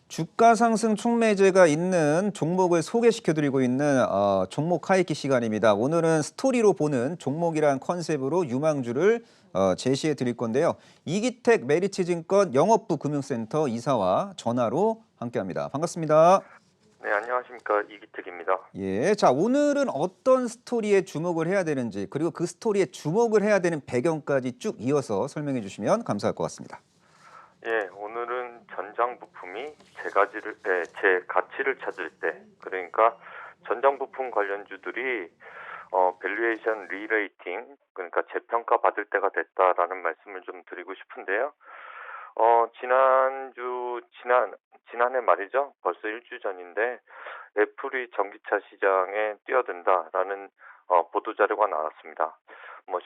주가 상승 촉매제가 있는 종목을 소개시켜 드리고 있는 종목 하이킥 시간입니다. 오늘은 스토리로 보는 종목이란 컨셉으로 유망주를 제시해 드릴 건데요. 이기택 메리츠증권 영업부 금융센터 이사와 전화로 함께합니다. 반갑습니다. 네, 안녕하십니까. 이기택입니다. 예, 자 오늘은 어떤 스토리에 주목을 해야 되는지 그리고 그 스토리에 주목을 해야 되는 배경까지 쭉 이어서 설명해 주시면 감사할 것 같습니다. 예, 오늘은 전장 부품이 제 가치를 찾을 때, 그러니까 전장 부품 관련주들이 밸류에이션 리레이팅, 그러니까 재평가 받을 때가 됐다라는 말씀을 좀 드리고 싶은데요. 지난해 말이죠. 벌써 일주 전인데 애플이 전기차 시장에 뛰어든다라는 보도 자료가 나왔습니다.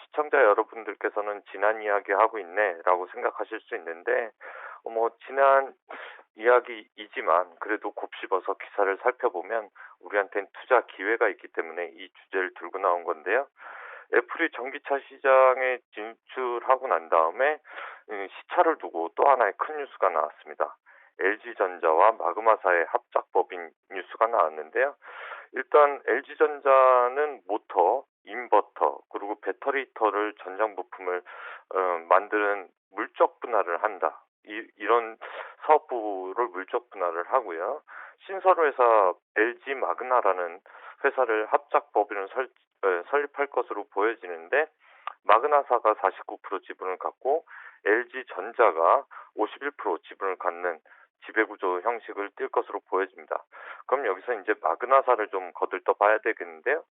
시청자 여러분들께서는 지난 이야기 하고 있네라고 생각하실 수 있는데 지난 이야기이지만 그래도 곱씹어서 기사를 살펴보면 우리한테는 투자 기회가 있기 때문에 이 주제를 들고 나온 건데요. 애플이 전기차 시장에 진출하고 난 다음에 시차를 두고 또 하나의 큰 뉴스가 나왔습니다. LG전자와 마그마사의 합작법인 뉴스가 나왔는데요. 일단 LG전자는 모터, 인버터, 그리고 배터리터를 전장 부품을 만드는 물적 분할을 한다. 이런 사업부를 물적 분할을 하고요. 신설회사 LG 마그나라는 회사를 합작법인을 설립할 것으로 보여지는데 마그나사가 49% 지분을 갖고 LG전자가 51% 지분을 갖는 지배구조 형식을 띌 것으로 보여집니다. 그럼 여기서 이제 마그나사를 좀 거들떠 봐야 되겠는데요.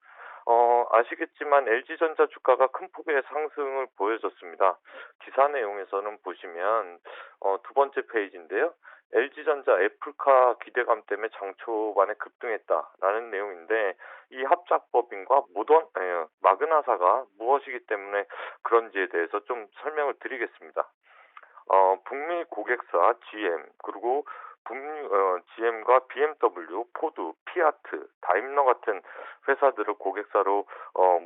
아시겠지만 LG전자 주가가 큰 폭의 상승을 보여줬습니다. 기사 내용에서는 보시면 두 번째 페이지인데요. LG전자 애플카 기대감 때문에 장 초반에 급등했다라는 내용인데 이 합작법인과 마그나사가 무엇이기 때문에 그런지에 대해서 좀 설명을 드리겠습니다. 북미 고객사 GM 그리고 GM과 BMW, 포드, 피아트, 다임러 같은 회사들을 고객사로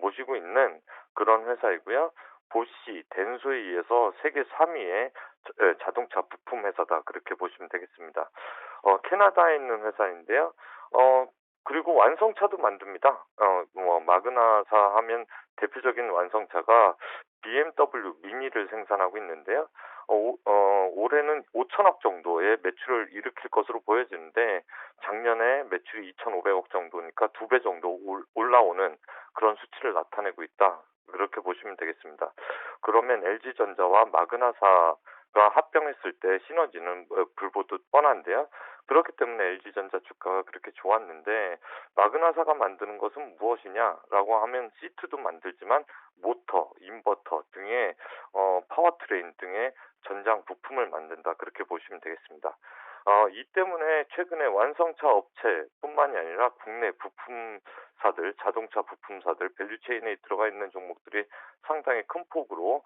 모시고 있는 그런 회사이고요. 보쉬, 덴소에 의해서 세계 3위의 자동차 부품 회사다 그렇게 보시면 되겠습니다. 캐나다에 있는 회사인데요. 그리고 완성차도 만듭니다. 마그나사 하면 대표적인 완성차가 BMW 미니를 생산하고 있는데요. 올해는 5천억 정도의 매출을 일으킬 것으로 보여지는데 작년에 매출이 2,500억 정도니까 2배 정도 올라오는 그런 수치를 나타내고 있다. 그렇게 보시면 되겠습니다. 그러면 LG전자와 마그나사가 합병했을 때 시너지는 불보듯 뻔한데요. 그렇기 때문에 LG전자 주가가 그렇게 좋았는데 마그나사가 만드는 것은 무엇이냐라고 하면 시트도 만들지만 모터, 인버터 등의 파워트레인 등의 전장 부품을 만든다 그렇게 보시면 되겠습니다. 이 때문에 최근에 완성차 업체뿐만이 아니라 국내 부품사들, 자동차 부품사들, 밸류체인에 들어가 있는 종목들이 상당히 큰 폭으로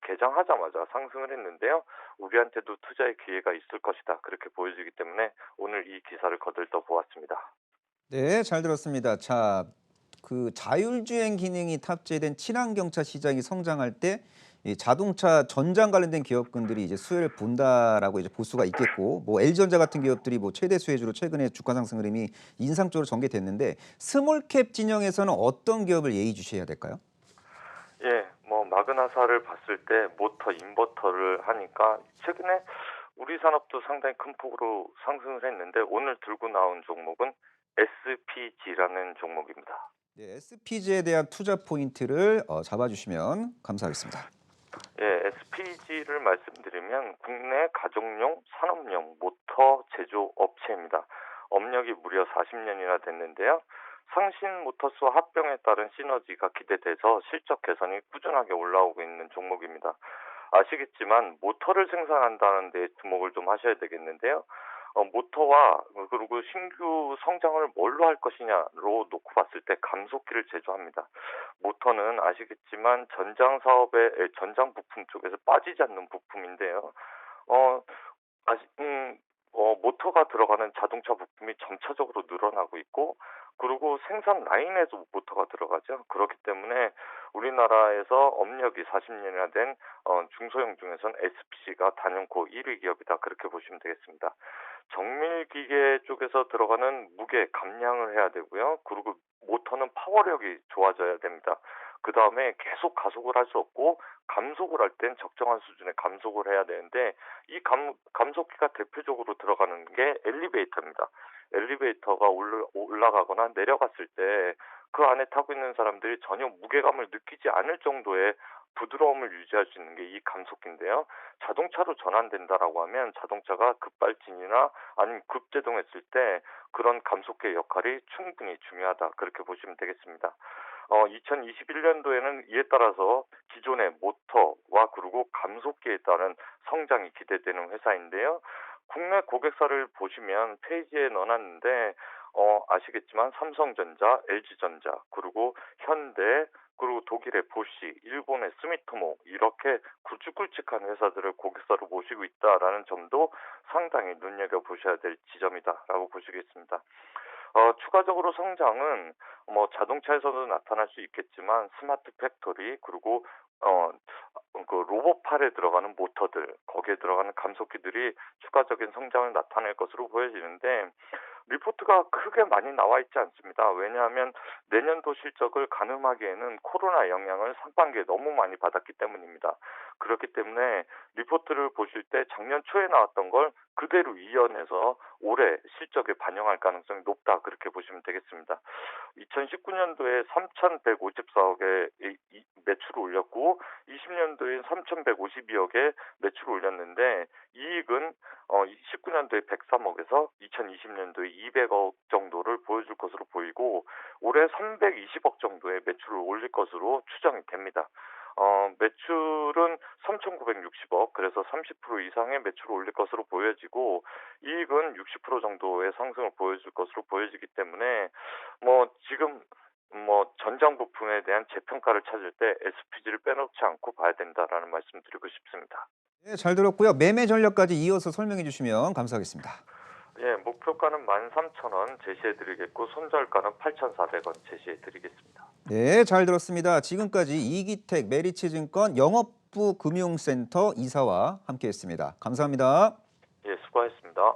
개장하자마자 상승을 했는데요. 우리한테도 투자의 기회가 있을 것이다. 그렇게 보여지기 때문에 오늘 이 기사를 거들떠 보았습니다. 네, 잘 들었습니다. 자, 그 자율주행 기능이 탑재된 친환경차 시장이 성장할 때 이 자동차 전장 관련된 기업군들이 이제 수혜를 본다라고 이제 볼 수가 있겠고, 뭐 LG전자 같은 기업들이 뭐 최대 수혜주로 최근에 주가 상승 흐름이 인상적으로 전개됐는데 스몰캡 진영에서는 어떤 기업을 예의주시해야 될까요? 예, 마그나사를 봤을 때 모터, 인버터를 하니까 최근에 우리 산업도 상당히 큰 폭으로 상승을 했는데 오늘 들고 나온 종목은 SPG라는 종목입니다. 네, SPG에 대한 투자 포인트를 잡아주시면 감사하겠습니다. 예, SPG를 말씀드리면 국내 가정용, 산업용 모터 제조 업체입니다. 업력이 무려 40년이나 됐는데요. 상신 모터스와 합병에 따른 시너지가 기대돼서 실적 개선이 꾸준하게 올라오고 있는 종목입니다. 아시겠지만 모터를 생산한다는 데 주목을 좀 하셔야 되겠는데요. 모터와 그리고 신규 성장을 뭘로 할 것이냐로 놓고 봤을 때 감속기를 제조합니다. 모터는 아시겠지만 전장 부품 쪽에서 빠지지 않는 부품인데요. 어, 모터가 들어가는 자동차 부품이 점차적으로 늘어나고 있고, 그리고 생산 라인에도 모터가 들어가죠. 그렇기 때문에 우리나라에서 업력이 40년이나 된 중소형 중에서는 SPC가 단연코 1위 기업이다. 그렇게 보시면 되겠습니다. 정밀기계 쪽에서 들어가는 무게 감량을 해야 되고요. 그리고 모터는 파워력이 좋아져야 됩니다. 그다음에 계속 가속을 할 수 없고 감속을 할 땐 적정한 수준의 감속을 해야 되는데 이 감속기가 대표적으로 들어가는 게 엘리베이터입니다. 엘리베이터가 올라가거나 내려갔을 때 그 안에 타고 있는 사람들이 전혀 무게감을 느끼지 않을 정도의 부드러움을 유지할 수 있는 게 이 감속기인데요. 자동차로 전환된다라고 하면 자동차가 급발진이나 아니면 급제동했을 때 그런 감속기의 역할이 충분히 중요하다. 그렇게 보시면 되겠습니다. 2021년도에는 이에 따라서 기존의 모터와 그리고 감속기에 따른 성장이 기대되는 회사인데요. 국내 고객사를 보시면 페이지에 넣어놨는데 아시겠지만 삼성전자, LG전자, 그리고 현대, 그리고 독일의 보쉬, 일본의 스미토모 이렇게 굵직굵직한 회사들을 고객사로 모시고 있다라는 점도 상당히 눈여겨보셔야 될 지점이다라고 보시겠습니다. 추가적으로 성장은 자동차에서도 나타날 수 있겠지만 스마트 팩토리 그리고 그 로봇팔에 들어가는 모터들 거기에 들어가는 감속기들이 추가적인 성장을 나타낼 것으로 보여지는데 리포트가 크게 많이 나와 있지 않습니다. 왜냐하면 내년도 실적을 가늠하기에는 코로나 영향을 상반기에 너무 많이 받았기 때문입니다. 그렇기 때문에 리포트를 보실 때 작년 초에 나왔던 걸 그대로 이어내서 올해 실적에 반영할 가능성이 높다 그렇게 보시면 되겠습니다. 2019년도에 3,154억의 매출을 올렸고 20년도에 3,152억의 매출을 올렸는데 이익은 19년도에 103억에서 2020년도에 200억 정도를 보여줄 것으로 보이고 올해 320억 정도의 매출을 올릴 것으로 추정이 됩니다. 매출은 3,960억, 그래서 30% 이상의 매출을 올릴 것으로 보여지고, 이익은 60% 정도의 상승을 보여줄 것으로 보여지기 때문에, 지금, 전장 부품에 대한 재평가를 찾을 때 SPG를 빼놓지 않고 봐야 된다라는 말씀 드리고 싶습니다. 네, 잘 들었고요. 매매 전략까지 이어서 설명해 주시면 감사하겠습니다. 예, 목표가는 13,000원 제시해드리겠고, 손절가는 8,400원 제시해드리겠습니다. 네, 잘 들었습니다. 지금까지 이기택 메리츠증권 영업부 금융센터 이사와 함께했습니다. 감사합니다. 예, 수고하셨습니다.